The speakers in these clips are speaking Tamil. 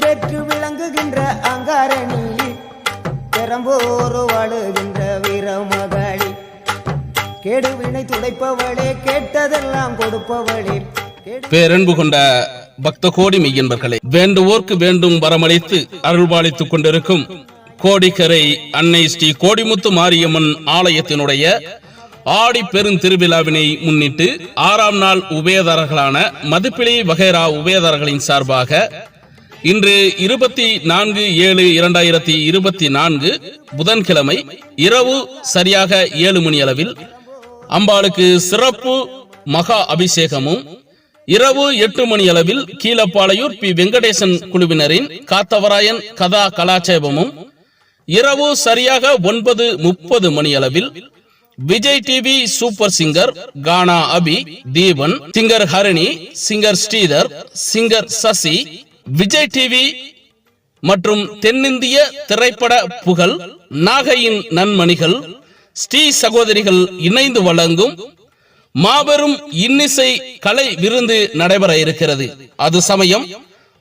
பெற்று விளங்குகின்ற அங்காரணியில் பெரம்போரு வாழுகின்ற வீரமகளி கேடுவினை துடைப்பவளே கேட்டதெல்லாம் கொடுப்பவளே. பேரன்பு கொண்ட பக்த கோடி மெய்யன்பர்களே, வேண்டுவோர்க்கு வேண்டும் வரமளித்து அருள்பாலித்துக் கொண்டிருக்கும் கோடிக்கரை அன்னை ஸ்ரீ கோடிமுத்து மாரியம்மன் ஆலயத்தினுடைய ஆடி பெருந்திருவிழாவினை முன்னிட்டு 6ஆம் நாள் உபயதாரர்களான மதுப்பிலி வகைரா உபயதாரர்களின் சார்பாக இன்று 24/7/2024 புதன்கிழமை இரவு சரியாக 7 மணி அளவில் அம்பாளுக்கு சிறப்பு மகா அபிஷேகமும், இரவு 8 மணி அளவில் கீழப்பாளையூர் பி வெங்கடேசன் குழுவினரின் காத்தவராயன் கதா கலாட்சேபமும், இரவு சரியாக 9:30 மணி அளவில் Vijay TV super singer Gana Abi, Deepan, singer Harini, singer Sridhar, singer Sasi, Vijay TV மற்றும் தென்னிந்திய திரைப்பட புகழ் நாகையின் நன்மணிகள் ஸ்ரீ சகோதரிகள் இணைந்து வழங்கும் மாபெரும் இன்னிசை கலை விருந்து நடைபெற இருக்கிறது. அது சமயம்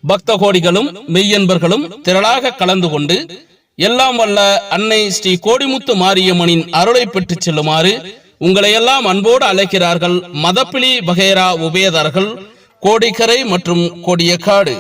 பக்த கோடிகளும் மெய்யன்பர்களும் திரளாக கலந்து கொண்டு எல்லாம் வல்ல அன்னை ஸ்ரீ கோடிமுத்து மாரியம்மனின் அருளை பெற்று செல்லுமாறு உங்களை எல்லாம் அன்போடு அழைக்கிறார்கள் மதப்பிலி வகைரா உபயதாரர்கள் கோடிக்கரை மற்றும் கோடியக்காடு.